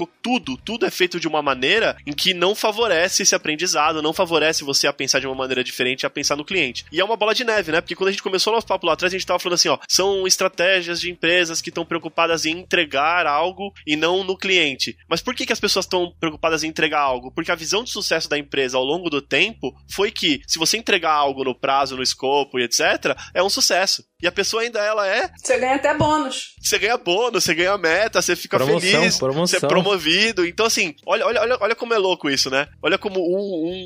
tudo é feito de uma maneira em que não favorece esse aprendizado, não favorece você a pensar de uma maneira diferente, a pensar no cliente. E é uma bola de neve, né? Porque quando a gente começou o nosso papo lá atrás, a gente tava falando assim, ó, são estratégias de empresas que estão preocupadas em entregar algo e não no cliente. Mas por que as pessoas estão preocupadas em entregar algo? Porque a visão de sucesso da empresa ao longo do tempo foi que se você entregar algo no prazo, no escopo e etc., é um sucesso. e a pessoa ainda ela é... Você ganha até bônus. Você ganha bônus, você ganha meta, você fica feliz, você é promovido. Então, assim, olha como é louco isso, né? Olha como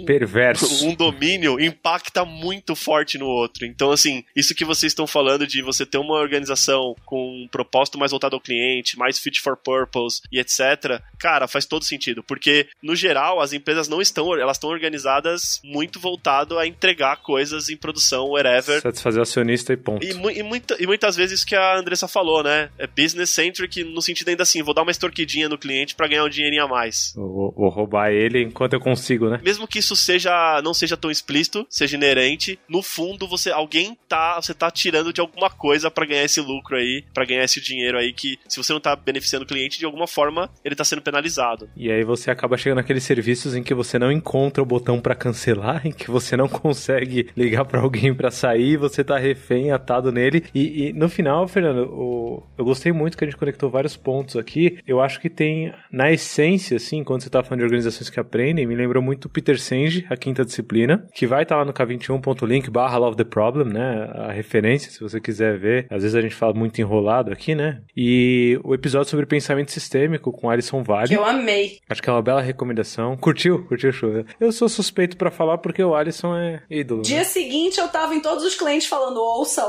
perverso. Um domínio impacta muito forte no outro. Então, assim, isso que vocês estão falando de você ter uma organização com um propósito mais voltado ao cliente, mais fit for purpose e etc., cara, faz todo sentido. Porque, no geral, as empresas não estão, elas estão organizadas muito voltado a entregar coisas em produção, wherever. Satisfazer o acionista e ponto. E muitas vezes isso que a Andressa falou, né? É business centric no sentido ainda assim, vou dar uma extorquidinha no cliente pra ganhar um dinheirinho a mais. Vou roubar ele enquanto eu consigo, né? Mesmo que isso não seja tão explícito, seja inerente, no fundo você tá tirando de alguma coisa pra ganhar esse lucro aí, pra ganhar esse dinheiro aí que se você não tá beneficiando o cliente, de alguma forma ele tá sendo penalizado. E aí você acaba chegando naqueles serviços em que você não encontra o botão pra cancelar, em que você não consegue ligar pra alguém pra sair, você tá refém, atado nele. E no final, Fernando, eu gostei muito que a gente conectou vários pontos aqui. Eu acho que tem, na essência, assim, quando você tá falando de organizações que aprendem, me lembrou muito o Peter Senge, a quinta disciplina, que vai estar lá no k21.link/Love the Problem, né? A referência, se você quiser ver. Às vezes a gente fala muito enrolado aqui, né? E o episódio sobre pensamento sistêmico com Alison Vale. Que eu amei. Acho que é uma bela recomendação. Curtiu o show? Eu sou suspeito pra falar porque o Alison é ídolo. Dia seguinte eu tava em todos os clientes falando ouça.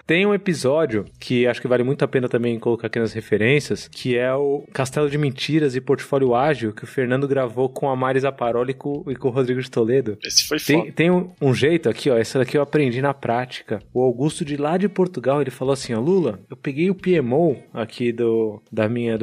Tem um episódio que acho que vale muito a pena também colocar aqui nas referências, que é o Castelo de Mentiras e Portfólio Ágil, que o Fernando gravou com a Mari Zaparoli e com o Rodrigo de Toledo. Esse foi foda. Tem um jeito aqui, ó, essa daqui eu aprendi na prática. O Augusto de lá de Portugal, ele falou assim, ó, Lula, eu peguei o PMO aqui do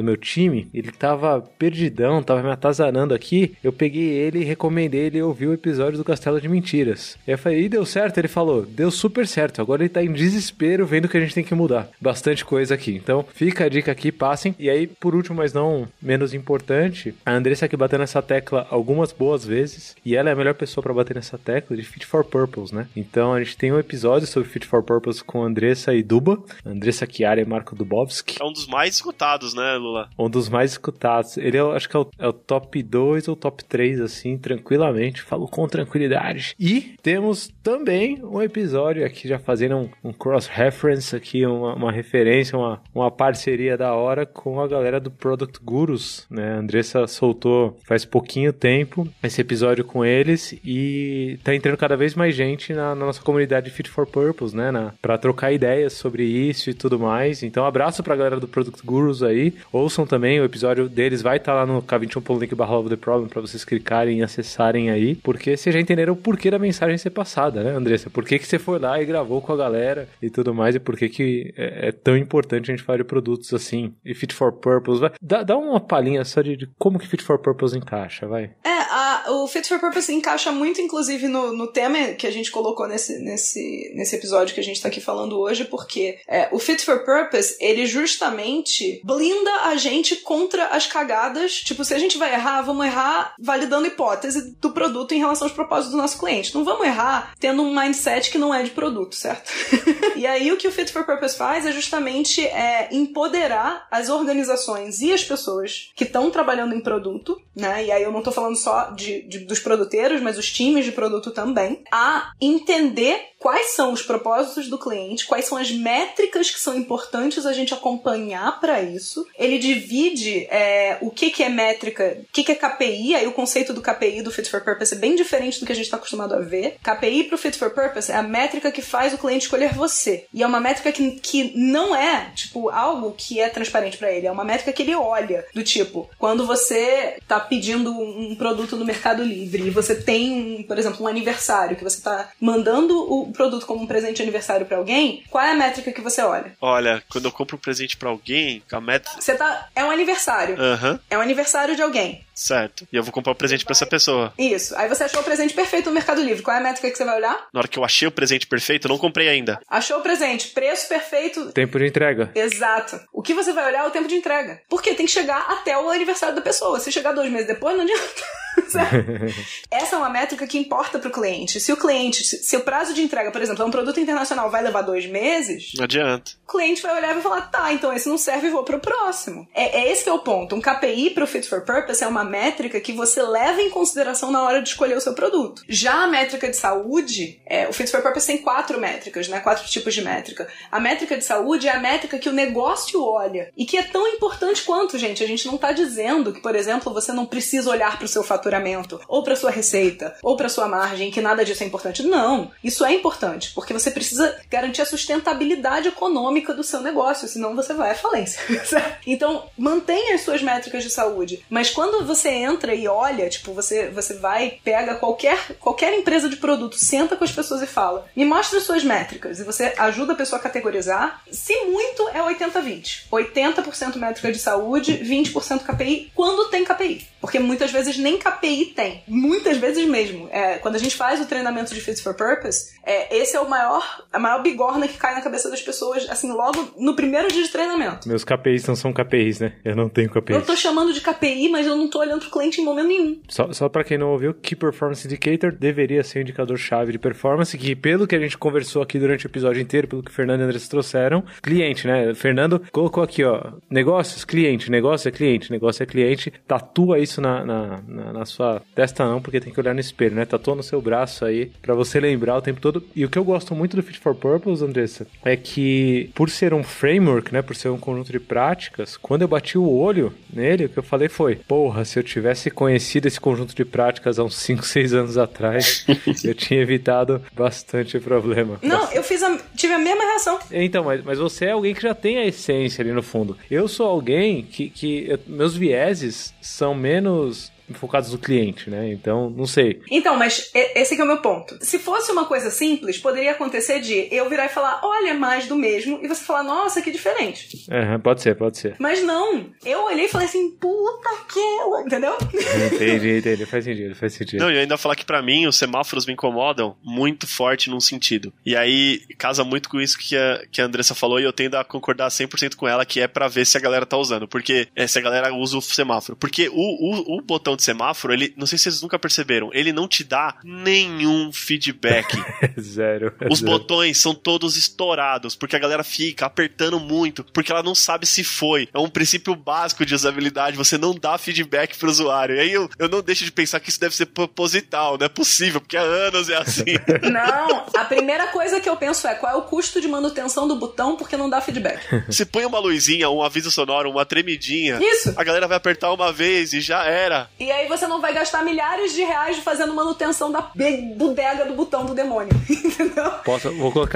meu time, ele tava perdidão, tava me atazanando aqui, eu peguei ele e recomendei ele ouvir o episódio do Castelo de Mentiras. E eu falei, e deu certo? Ele falou, deu super certo, agora ele tá em desespero vendo que a gente tem que mudar. Bastante coisa aqui. Então, fica a dica aqui, passem. E aí, por último, mas não menos importante, a Andressa aqui bateu nessa tecla algumas boas vezes, e ela é a melhor pessoa pra bater nessa tecla de Fit for Purpose, né? Então, a gente tem um episódio sobre Fit for Purpose com Andressa e Duba, Andressa Chiara e Marco Dubovski. É um dos mais escutados, né, Lula? Um dos mais escutados. Ele acho que é o top 2 ou top 3, assim, tranquilamente. Falo com tranquilidade. E temos também um episódio aqui, já fazendo um cross-reference aqui, uma referência, uma parceria da hora com a galera do Product Gurus, né? A Andressa soltou faz pouquinho tempo esse episódio com eles e tá entrando cada vez mais gente na nossa comunidade Fit for Purpose, né? Pra trocar ideias sobre isso e tudo mais. Então, abraço pra galera do Product Gurus aí. Ouçam também, o episódio deles vai estar lá no k21.link/Love the Problem pra vocês clicarem e acessarem aí, porque vocês já entenderam o porquê da mensagem ser passada, né, Andressa? Por que você foi lá e gravou com a galera e tudo mais, e por que é tão importante a gente falar de produtos assim, e Fit for Purpose. Vai. Dá uma palhinha só de como que Fit for Purpose encaixa, vai. O Fit for Purpose encaixa muito, inclusive, no tema que a gente colocou nesse episódio que a gente tá aqui falando hoje, porque o Fit for Purpose, ele justamente blinda a gente contra as cagadas. Tipo, se a gente vai errar, vamos errar validando hipótese do produto em relação aos propósitos do nosso cliente. Não vamos errar tendo um mindset que não é de produto, certo? E aí o que o Fit for Purpose faz é justamente empoderar as organizações e as pessoas que estão trabalhando em produto, né? E aí eu não tô falando só dos produteiros, mas os times de produto também, a entender quais são os propósitos do cliente, quais são as métricas que são importantes a gente acompanhar para isso. Ele divide o que é métrica, o que é KPI, aí o conceito do KPI do Fit for Purpose é bem diferente do que a gente está acostumado a ver. KPI pro Fit for Purpose é a métrica que faz o cliente escolher você. E é uma métrica que não é, tipo, algo que é transparente para ele, é uma métrica que ele olha, do tipo, quando você tá pedindo um produto no Mercado Livre e você tem, por exemplo, um aniversário, que você tá mandando o produto como um presente de aniversário pra alguém, qual é a métrica que você olha? Olha, quando eu compro um presente pra alguém, a métrica... É um aniversário. Uhum. É um aniversário de alguém. Certo. E eu vou comprar um presente pra essa pessoa. Isso. Aí você achou o presente perfeito no Mercado Livre. Qual é a métrica que você vai olhar? Na hora que eu achei o presente perfeito, eu não comprei ainda. Achou o presente, preço perfeito... Tempo de entrega. Exato. O que você vai olhar é o tempo de entrega. Porque tem que chegar até o aniversário da pessoa. Se chegar 2 meses depois, não adianta. Essa é uma métrica que importa pro cliente. Se o prazo de entrega, por exemplo, é um produto internacional, vai levar 2 meses, não adianta. O cliente vai olhar e vai falar, tá, então esse não serve, vou pro próximo. Esse que é o ponto. Um KPI pro Fit for Purpose é uma métrica que você leva em consideração na hora de escolher o seu produto. Já a métrica de saúde, o Fit for Purpose tem 4 métricas, né? 4 tipos de métrica. A métrica de saúde é a métrica que o negócio olha e que é tão importante quanto, gente. A gente não tá dizendo que, por exemplo, você não precisa olhar para o seu faturamento, ou para sua receita, ou para sua margem, que nada disso é importante. Não, isso é importante, porque você precisa garantir a sustentabilidade econômica do seu negócio, senão você vai à falência. Então, mantenha as suas métricas de saúde, mas quando você entra e olha, tipo, você vai, pega qualquer empresa de produto, senta com as pessoas e fala, me mostra as suas métricas, e você ajuda a pessoa a categorizar. Se muito, é 80-20. 80% métrica de saúde, 20% KPI, quando tem KPI. Porque muitas vezes nem KPI tem. Muitas vezes mesmo. Quando a gente faz o treinamento de Fit for Purpose, esse é a maior bigorna que cai na cabeça das pessoas, assim, logo no primeiro dia de treinamento. Meus KPIs não são KPIs, né? Eu não tenho KPIs. Eu tô chamando de KPI, mas eu não tô olhando pro cliente em momento nenhum. Só pra quem não ouviu, Key Performance Indicator deveria ser um indicador-chave de performance, que pelo que a gente conversou aqui durante o episódio inteiro, pelo que o Fernando e o Andressa trouxeram, cliente, né? O Fernando colocou aqui, ó, negócios, cliente, negócio é cliente, negócio é cliente, tatua isso na sua testa não, porque tem que olhar no espelho, né? Tatua no seu braço aí, pra você lembrar o tempo todo. E o que eu gosto muito do Fit for Purpose, Andressa, é que por ser um framework, né? Por ser um conjunto de práticas, quando eu bati o olho nele, o que eu falei foi, porra, se eu tivesse conhecido esse conjunto de práticas há uns 5, 6 anos atrás, eu tinha evitado bastante problema. Não, eu tive a mesma reação. Então, mas você é alguém que já tem a essência ali no fundo. Eu sou alguém que meus vieses são menos focados no cliente, né? Então, não sei. Então, mas esse aqui é o meu ponto. Se fosse uma coisa simples, poderia acontecer de eu virar e falar, olha, mais do mesmo, e você falar, nossa, que diferente. Pode ser. Mas não. Eu olhei e falei assim, puta que... Entendeu? Entendi. Faz sentido. Não, e eu ainda falar que pra mim, os semáforos me incomodam muito forte num sentido. E aí, casa muito com isso que a Andressa falou, e eu tendo a concordar 100% com ela, que é pra ver se a galera tá usando. Porque, se a galera usa o semáforo. Porque o botão de semáforo, ele, não sei se vocês nunca perceberam, ele não te dá nenhum feedback. Zero. Os botões são todos estourados, porque a galera fica apertando muito, porque ela não sabe se foi. É um princípio básico de usabilidade, você não dá feedback pro usuário. E aí eu não deixo de pensar que isso deve ser proposital, não é possível, porque há anos é assim. Não, a primeira coisa que eu penso é qual é o custo de manutenção do botão porque não dá feedback. Você põe uma luzinha, um aviso sonoro, uma tremidinha, isso. A galera vai apertar uma vez e já era. E aí você não vai gastar milhares de reais fazendo manutenção da bodega do botão do demônio, entendeu?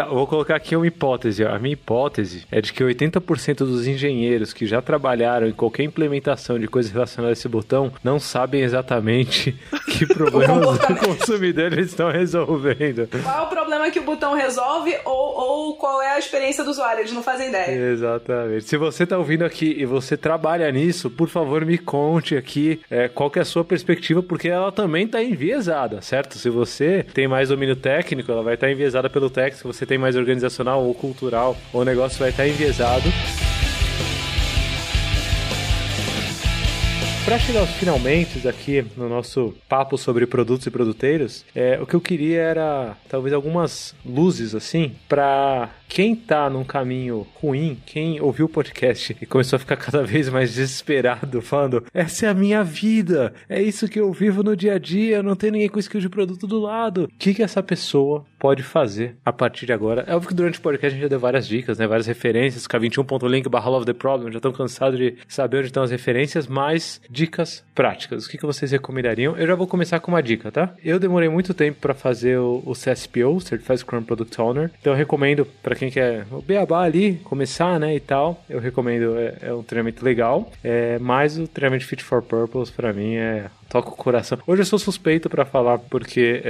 Vou colocar aqui uma hipótese. A minha hipótese é de que 80% dos engenheiros que já trabalharam em qualquer implementação de coisas relacionadas a esse botão não sabem exatamente que problemas do consumidor eles estão resolvendo. Qual é o problema que o botão resolve ou qual é a experiência do usuário? Eles não fazem ideia. Exatamente. Se você tá ouvindo aqui e você trabalha nisso, por favor, me conte aqui qual que é a sua perspectiva, porque ela também tá enviesada, certo? Se você tem mais domínio técnico, ela vai estar enviesada pelo técnico. Se você tem mais organizacional ou cultural, o negócio vai estar enviesado. Para chegar aos finalmente aqui no nosso papo sobre produtos e produteiros, o que eu queria era talvez algumas luzes assim para quem tá num caminho ruim, quem ouviu o podcast e começou a ficar cada vez mais desesperado, falando, essa é a minha vida, é isso que eu vivo no dia a dia, não tem ninguém com skill de produto do lado. O que essa pessoa pode fazer a partir de agora? É óbvio que durante o podcast a gente já deu várias dicas, né? Várias referências, k21.link/LoveTheProblem, já estão cansados de saber onde estão as referências, mas dicas práticas. O que vocês recomendariam? Eu já vou começar com uma dica, tá? Eu demorei muito tempo para fazer o CSPO, Certified Scrum Product Owner, então eu recomendo para quem quer o beabá ali, começar, né, e tal, eu recomendo, é um treinamento legal, mas o treinamento Fit for Purpose, pra mim, toca o coração. Hoje eu sou suspeito pra falar, porque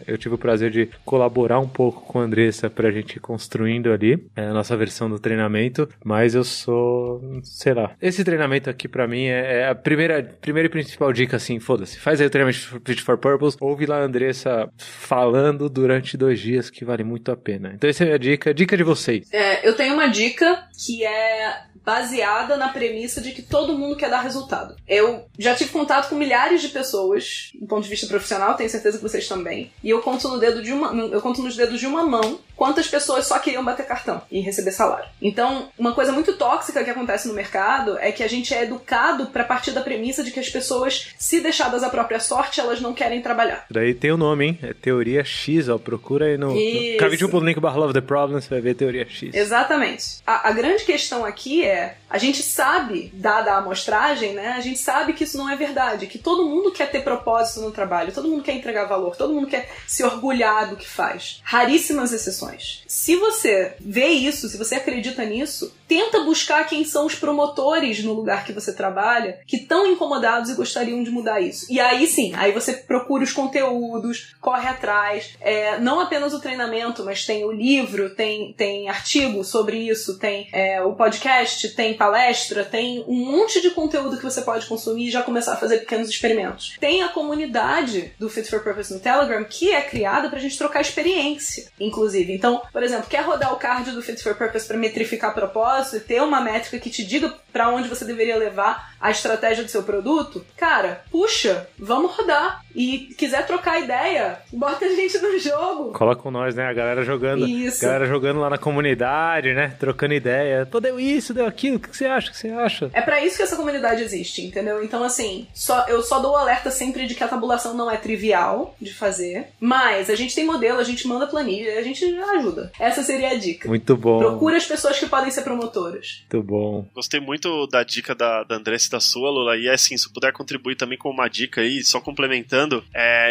eu tive o prazer de colaborar um pouco com a Andressa pra gente ir construindo ali a nossa versão do treinamento, mas eu sou, sei lá, esse treinamento aqui pra mim é a primeira e principal dica, assim, foda-se, faz aí o treinamento Fit for Purpose, ouve lá a Andressa falando durante 2 dias, que vale muito a pena. Então essa é a dica de vocês. Eu tenho uma dica que é baseada na premissa de que todo mundo quer dar resultado. Eu já tive contato com milhares de pessoas, do ponto de vista profissional, tenho certeza que vocês também. E eu conto nos dedos de uma mão quantas pessoas só queriam bater cartão e receber salário. Então, uma coisa muito tóxica que acontece no mercado é que a gente é educado pra partir da premissa de que as pessoas, se deixadas à própria sorte, elas não querem trabalhar. Daí tem o nome, hein? É Teoria X, ó. Procura aí no Love the Problem, você vai ver Teoria X. Exatamente. A grande questão aqui é, a gente sabe, dada a amostragem, né? A gente sabe que isso não é verdade, que todo mundo quer ter propósito no trabalho, todo mundo quer entregar valor, todo mundo quer se orgulhar do que faz. Raríssimas exceções. Se você vê isso, se você acredita nisso, tenta buscar quem são os promotores no lugar que você trabalha, que estão incomodados e gostariam de mudar isso. E aí sim, aí você procura os conteúdos, corre atrás, não apenas o treinamento, mas tem o livro, tem artigo sobre isso, tem o podcast, tem palestra, tem um monte de conteúdo que você pode consumir e já começar a fazer pequenos experimentos. Tem a comunidade do Fit for Purpose no Telegram, que é criada pra gente trocar experiência, inclusive. Então, por exemplo, quer rodar o card do Fit for Purpose para metrificar propósito e ter uma métrica que te diga para onde você deveria levar a estratégia do seu produto? Cara, puxa, vamos rodar. E quiser trocar ideia, bota a gente no jogo. Cola com nós, né? A galera jogando. Isso. A galera jogando lá na comunidade, né? Trocando ideia. Pô, deu isso, deu aquilo. O que você acha? O que você acha? É pra isso que essa comunidade existe, entendeu? Então, assim, eu só dou o alerta sempre de que a tabulação não é trivial de fazer. Mas a gente tem modelo, a gente manda planilha, a gente ajuda. Essa seria a dica. Muito bom. Procura as pessoas que podem ser promotoras. Muito bom. Gostei muito da dica da Andressa e da sua, Lula. E assim, se puder contribuir também com uma dica aí, só complementando,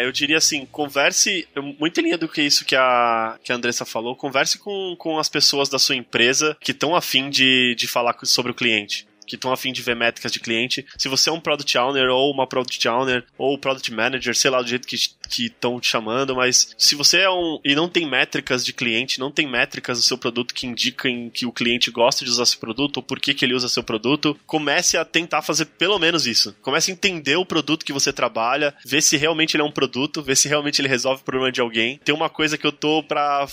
eu diria assim, converse, muito em linha do que isso que a Andressa falou, converse com as pessoas da sua empresa que estão a fim de falar sobre o cliente, que estão a fim de ver métricas de cliente. Se você é um Product Owner ou uma Product Owner ou Product Manager, sei lá, do jeito que estão te chamando, mas se você é e não tem métricas de cliente, não tem métricas do seu produto que indicam que o cliente gosta de usar seu produto ou por que ele usa seu produto, comece a tentar fazer pelo menos isso. Comece a entender o produto que você trabalha, ver se realmente ele é um produto, ver se realmente ele resolve o problema de alguém. Tem uma coisa que eu tô pra...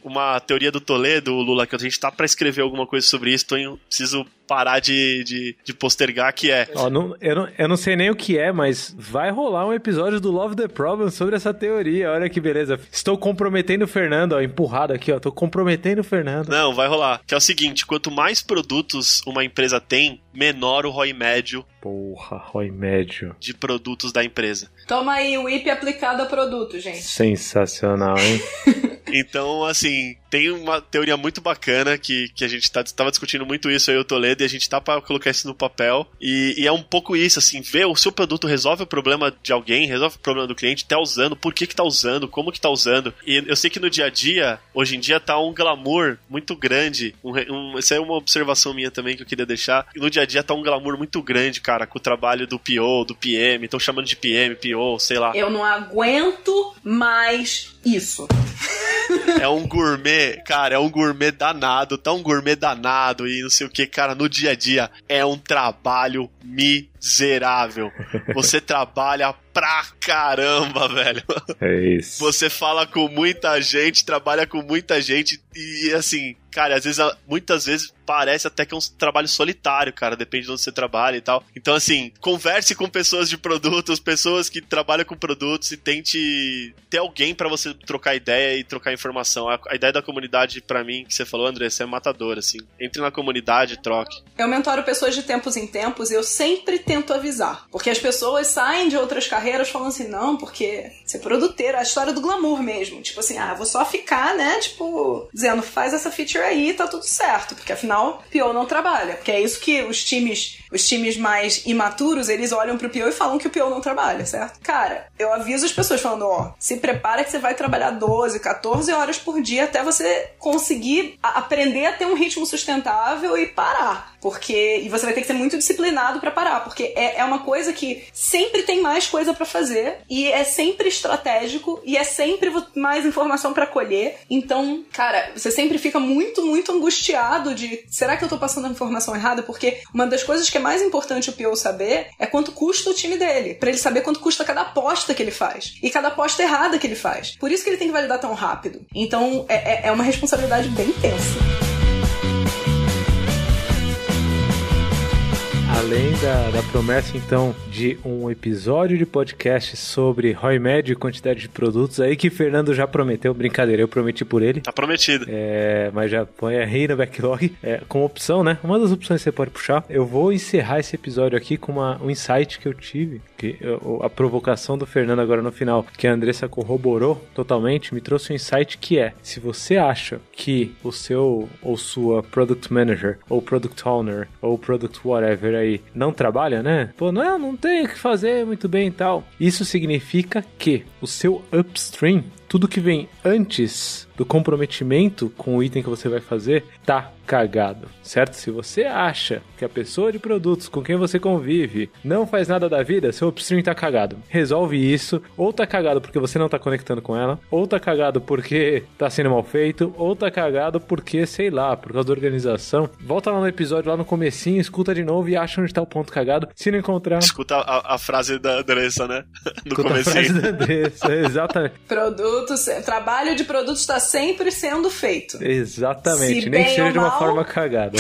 uma teoria do Toledo, Lula, que a gente tá pra escrever alguma coisa sobre isso, preciso parar de postergar, que é... Eu não sei nem o que é, mas vai rolar um episódio do Love the Problem sobre essa teoria. Olha que beleza. Estou comprometendo o Fernando, ó, empurrado aqui, ó. Tô comprometendo o Fernando. Não, vai rolar. Que é o seguinte, quanto mais produtos uma empresa tem, menor o ROI médio. Porra, ROI médio. De produtos da empresa. Toma aí o IP aplicado a produto, gente. Sensacional, hein? Então, assim, tem uma teoria muito bacana que a gente tava discutindo muito isso aí, o Toledo, e a gente tá pra colocar isso no papel. E é um pouco isso, assim, ver o seu produto resolve o problema de alguém, resolve o problema do cliente, tá usando, por que tá usando, como que tá usando. E eu sei que no dia a dia, hoje em dia, tá um glamour muito grande. Essa é uma observação minha também que eu queria deixar. No dia a dia tá um glamour muito grande, cara, com o trabalho do PO, do PM, estão chamando de PM, PO, sei lá. Eu não aguento mais isso. É um gourmet, cara, é um gourmet danado, tá um gourmet danado e não sei o que, cara, no dia a dia é um trabalho miserável. Você trabalha pra caramba, velho. É isso. Você fala com muita gente, trabalha com muita gente e assim, cara, às vezes, muitas vezes parece até que é um trabalho solitário, cara, depende de onde você trabalha e tal. Então, assim, converse com pessoas de produtos, pessoas que trabalham com produtos e tente ter alguém pra você trocar ideia e trocar informação. A ideia da comunidade, pra mim, que você falou, Andressa, é matadora, assim. Entre na comunidade e troque. Eu mentoro pessoas de tempos em tempos e eu sempre tento avisar. Porque as pessoas saem de outras carreiras falando assim, não, porque ser produteiro, a história do glamour mesmo. Tipo assim, vou só ficar, né, tipo, dizendo, faz essa feature aí e tá tudo certo. Porque afinal, PO não trabalha. Porque é isso que os times mais imaturos, eles olham pro PO e falam que o PO não trabalha, certo? Cara, eu aviso as pessoas falando, se prepara que você vai trabalhar 12, 14 horas por dia até você conseguir aprender a ter um ritmo sustentável e parar. E você vai ter que ser muito disciplinado pra parar, porque é uma coisa que sempre tem mais coisa pra fazer e é sempre estratégico e é sempre mais informação pra colher. Então, cara, você sempre fica muito, muito angustiado de, será que eu tô passando a informação errada? Porque uma das coisas que é mais importante o PO saber é quanto custa o time dele, pra ele saber quanto custa cada aposta que ele faz e cada aposta errada que ele faz. Por isso que ele tem que validar tão rápido. Então, é uma responsabilidade bem tensa. além da promessa, então, de um episódio de podcast sobre ROI médio e quantidade de produtos aí que Fernando já prometeu. Brincadeira, eu prometi por ele. Tá prometido. Mas já põe aí no backlog como opção, né? Uma das opções que você pode puxar. Eu vou encerrar esse episódio aqui com um insight que eu tive, a provocação do Fernando agora no final, que a Andressa corroborou totalmente, me trouxe um insight que se você acha que o seu ou sua Product Manager, ou Product Owner, ou Product Whatever aí, não trabalha, né? Pô, não tem o que fazer muito bem e tal. Isso significa que o seu upstream, tudo que vem antes do comprometimento com o item que você vai fazer, tá cagado, certo? Se você acha que a pessoa de produtos com quem você convive não faz nada da vida, seu upstream tá cagado. Resolve isso, ou tá cagado porque você não tá conectando com ela, ou tá cagado porque tá sendo mal feito, ou tá cagado porque, sei lá, por causa da organização. Volta lá no episódio, lá no comecinho, escuta de novo e acha onde tá o ponto cagado. Se não encontrar... Escuta a frase da Andressa, né? No escuta comecinho. A frase da Andressa, exatamente. Trabalho de produtos está sempre sendo feito. Exatamente, nem que seja de uma forma cagada.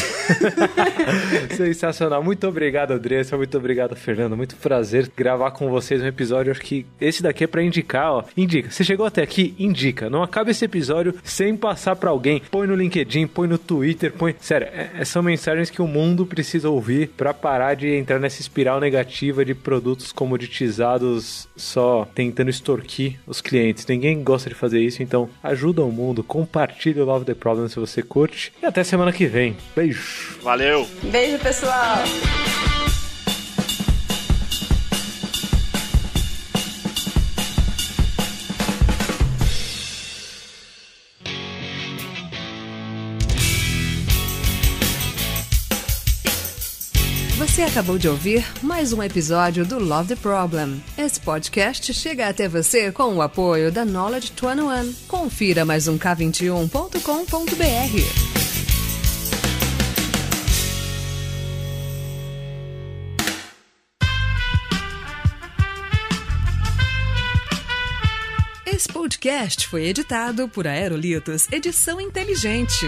Sensacional. Muito obrigado, Andressa. Muito obrigado, Fernando. Muito prazer gravar com vocês um episódio. Acho que esse daqui é pra indicar, ó. Indica. Você chegou até aqui? Indica. Não acabe esse episódio sem passar pra alguém. Põe no LinkedIn, põe no Twitter, põe... Sério, são mensagens que o mundo precisa ouvir pra parar de entrar nessa espiral negativa de produtos comoditizados só tentando extorquir os clientes. Ninguém gosta de fazer isso, então ajuda o mundo, compartilha o Love the Problem se você curte e até semana que vem. Beijo! Valeu! Beijo, pessoal! Você acabou de ouvir mais um episódio do Love the Problem. Esse podcast chega até você com o apoio da Knowledge 21. Confira mais um K21.com.br. Esse podcast foi editado por Aerolitos Edição Inteligente.